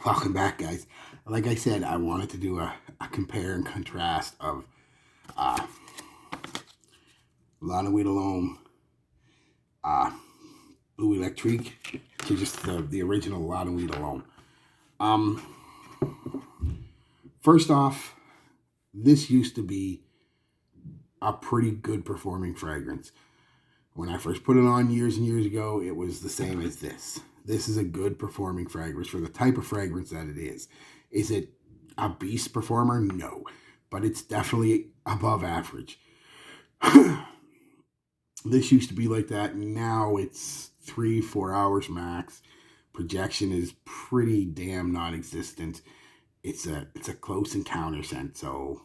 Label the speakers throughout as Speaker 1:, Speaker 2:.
Speaker 1: Welcome back, guys. Like I said, I wanted to do a compare and contrast of uh, La Nuit Alone, uh, Bleu Electrique to just the original La Nuit Alone. Um, First off, this used to be a pretty good performing fragrance. When I first put it on years and years ago, it was the same as this. This is a good performing fragrance for the type of fragrance that it is. Is it a beast performer? No. But it's definitely above average. This used to be like that. Now it's 3-4 hours max. Projection is pretty damn non-existent. It's a close encounter scent, so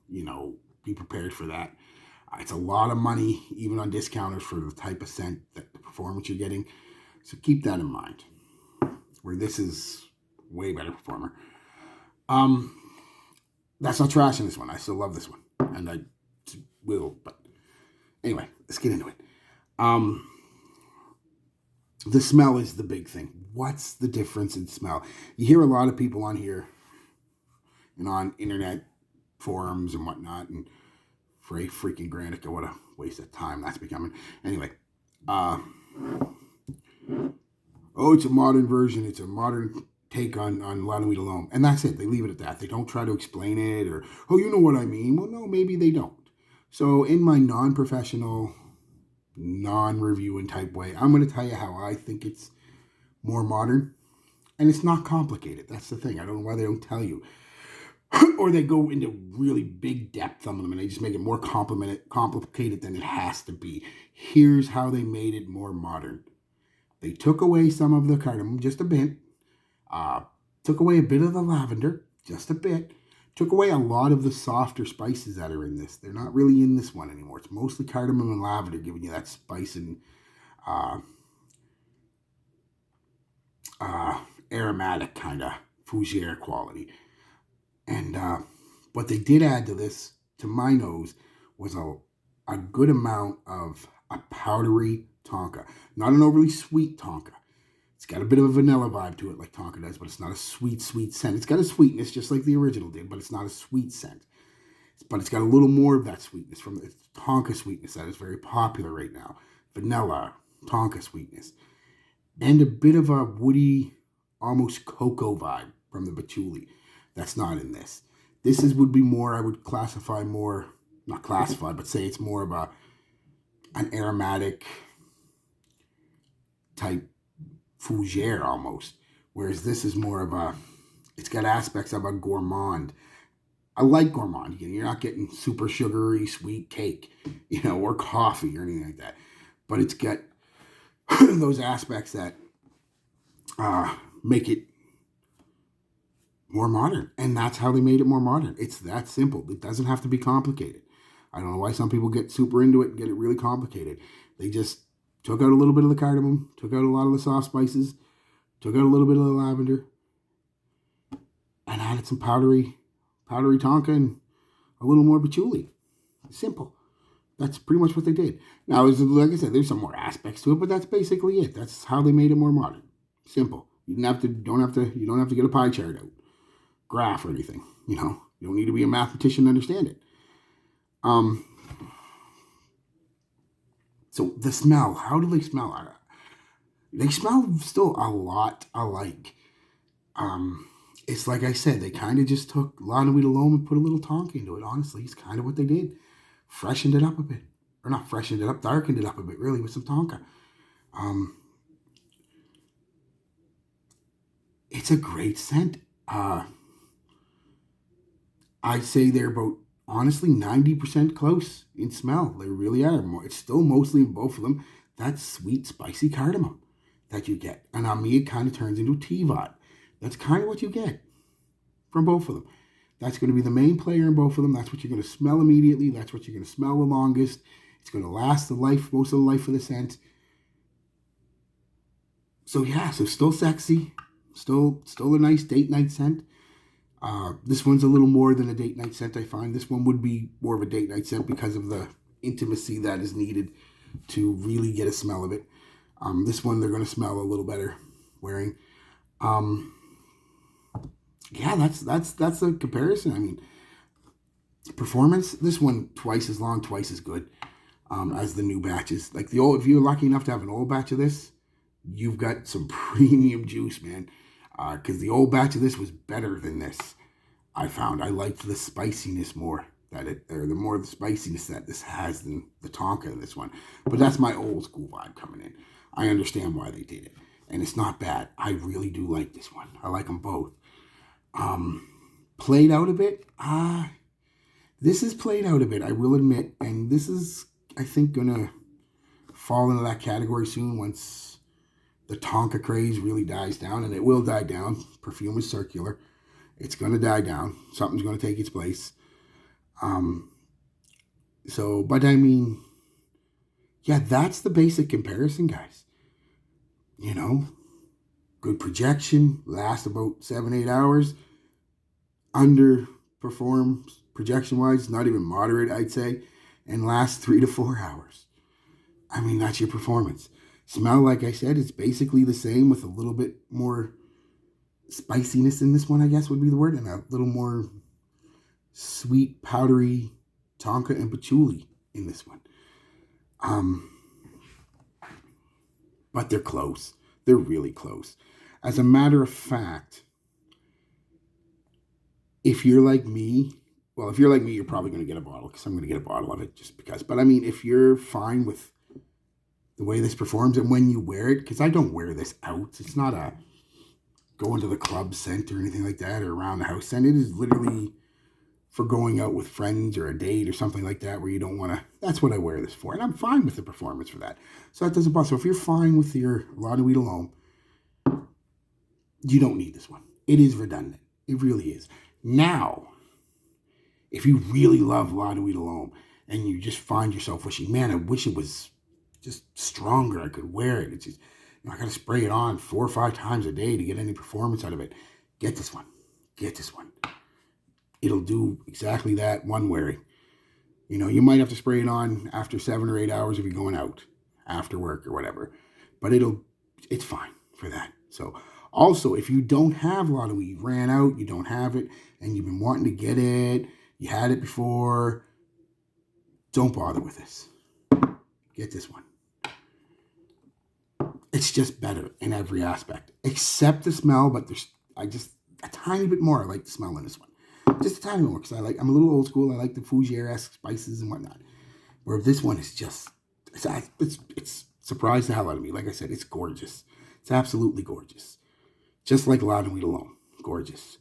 Speaker 1: be prepared for that. It's a lot of money, even on discounters, for the type of scent, that the performance you're getting. So keep that in mind. Where this is way better performer. That's not trashing this one. I still love this one, and I will. But anyway, let's get into it. The smell is the big thing. What's the difference in smell? You hear a lot of people on here and on internet forums and whatnot, and for a freaking Granica, what a waste of time that's becoming. Anyway, oh, it's a modern version. It's a modern take on La Nuit Alone. And that's it. They leave it at that. They don't try to explain it or, oh, you know what I mean. Well, no, maybe they don't. So in my non-professional, non-reviewing type way, I'm going to tell you how I think it's more modern. And it's not complicated. That's the thing. I don't know why they don't tell you. Or they go into really big depth on them and they just make it more complicated than it has to be. Here's how they made it more modern. They took away some of the cardamom, just a bit. Took away a bit of the lavender, just a bit. Took away a lot of the softer spices that are in this. They're not really in this one anymore. It's mostly cardamom and lavender giving you that spice and aromatic kind of fougere quality. And what they did add to this, to my nose, was a good amount of a powdery tonka. Not an overly sweet tonka. It's got a bit of a vanilla vibe to it like tonka does, but it's not a sweet, sweet scent. It's got a sweetness just like the original did, but it's not a sweet scent. But it's got a little more of that sweetness from the tonka sweetness that is very popular right now. Vanilla, tonka sweetness. And a bit of a woody, almost cocoa vibe from the patchouli. That's not in this. This would be more, I would classify more, not classify, but say it's more of an aromatic type fougere almost. Whereas this is more of it's got aspects of a gourmand. I like gourmand. You're not getting super sugary, sweet cake, or coffee or anything like that. But it's got those aspects that make it more modern. And that's how they made it more modern. It's that simple. It doesn't have to be complicated. I don't know why some people get super into it and get it really complicated. They just took out a little bit of the cardamom, took out a lot of the soft spices, took out a little bit of the lavender, and added some powdery tonka and a little more patchouli. Simple. That's pretty much what they did. Now, like I said, there's some more aspects to it, but that's basically it. That's how they made it more modern. Simple. You don't have to get a pie chart out, graph or anything. You don't need to be a mathematician to understand it. So the smell, how do they smell? They smell still a lot alike. It's like I said, they kind of just took La Nuit Alone and put a little tonka into it. Honestly, it's kind of what they did. Freshened it up a bit. Or not freshened it up, darkened it up a bit, really, with some tonka. It's a great scent. I'd say they're about, honestly, 90% close in smell. They really are. It's still mostly in both of them that sweet, spicy cardamom that you get. And on me, it kind of turns into a tea vibe. That's kind of what you get from both of them. That's going to be the main player in both of them. That's what you're going to smell immediately. That's what you're going to smell the longest. It's going to last most of the life of the scent. So yeah, so still sexy. Still a nice date night scent. This one's a little more than a date night scent, I find. This one would be more of a date night scent because of the intimacy that is needed to really get a smell of it. This one they're going to smell a little better wearing. yeah, that's a comparison. I mean, performance. This one twice as long, twice as good as the new batches. Like the old, if you're lucky enough to have an old batch of this, you've got some premium juice, man. Because the old batch of this was better than this. I found I liked the spiciness more or the more the spiciness that this has than the Tonka in this one. But that's my old school vibe coming in. I understand why they did it, and it's not bad. I really do like this one. I like them both. Played out a bit. This is played out a bit, I will admit, and this is, I think, gonna fall into that category soon once the Tonka craze really dies down, and it will die down. Perfume is circular. It's gonna die down. Something's gonna take its place. But I mean, yeah, that's the basic comparison, guys. You know, good projection, lasts about 7-8 hours, underperforms projection-wise, not even moderate, I'd say, and lasts 3 to 4 hours. I mean, that's your performance. Smell, like I said, it's basically the same with a little bit more spiciness in this one, I guess would be the word, and a little more sweet, powdery tonka and patchouli in this one. But they're close. They're really close. As a matter of fact, if you're like me, you're probably going to get a bottle because I'm going to get a bottle of it just because. But I mean, if you're fine with the way this performs and when you wear it, because I don't wear this out. It's not a going to the club scent or anything like that or around the house scent. It is literally for going out with friends or a date or something like that where you don't want to. That's what I wear this for. And I'm fine with the performance for that. So that doesn't bother. So if you're fine with your La Nuit alone, you don't need this one. It is redundant. It really is. Now, if you really love La Nuit alone and you just find yourself wishing, man, I wish it was just stronger. I could wear it. It's just, I got to spray it on 4 or 5 times a day to get any performance out of it. Get this one. Get this one. It'll do exactly that one wearing. You might have to spray it on after 7 or 8 hours if you're going out after work or whatever. But it's fine for that. So also, if you don't have La Nuit, you ran out, you don't have it, and you've been wanting to get it, you had it before, don't bother with this. Get this one. It's just better in every aspect, except the smell, but there's a tiny bit more I like the smell in this one. Just a tiny more, because I'm a little old school. I like the Fougere-esque spices and whatnot. Where this one is just, it's surprised the hell out of me. Like I said, it's gorgeous. It's absolutely gorgeous. Just like La Nuit alone. Gorgeous.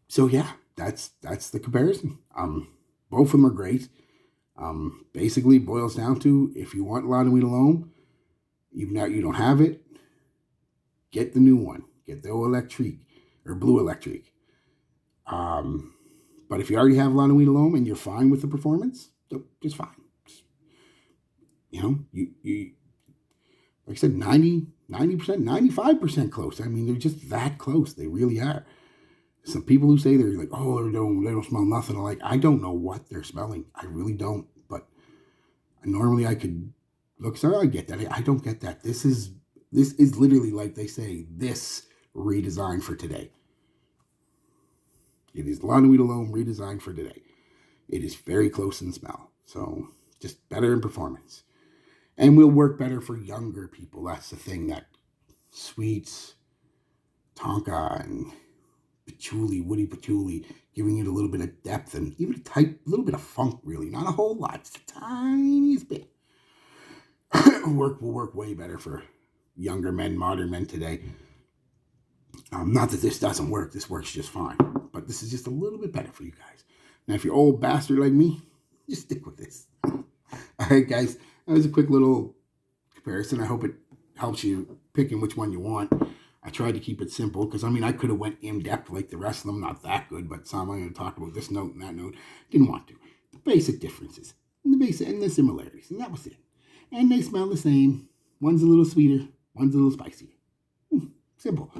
Speaker 1: So yeah, that's the comparison. Both of them are great. Basically boils down to, if you want La Nuit alone, you don't have it, get the new one. Get the Electrique or Bleu Electrique. But if you already have La Nuit alone and you're fine with the performance, just fine. You like I said, 90%, 95% close. I mean, they're just that close. They really are. Some people who say they're like, oh, they don't smell nothing alike. I don't know what they're smelling. I really don't. But normally I could look, so I get that. I don't get that. This is literally, like they say, this redesigned for today. It is La Nuit alone redesigned for today. It is very close in smell. So just better in performance. And will work better for younger people. That's the thing, that sweets, tonka, and patchouli, woody patchouli, giving it a little bit of depth and even a little bit of funk, really. Not a whole lot, just the tiniest bit. Will work way better for younger men, modern men today. Not that this doesn't work. This works just fine. But this is just a little bit better for you guys. Now, if you're old bastard like me, just stick with this. All right, guys. That was a quick little comparison. I hope it helps you picking which one you want. I tried to keep it simple because, I could have went in-depth like the rest of them. Not that good, but some I'm going to talk about this note and that note. Didn't want to. The basic differences and the similarities, and that was it. And they smell the same. One's a little sweeter. One's a little spicier. Simple.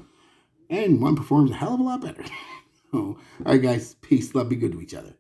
Speaker 1: And one performs a hell of a lot better. All right, guys. Peace. Love. Be good to each other.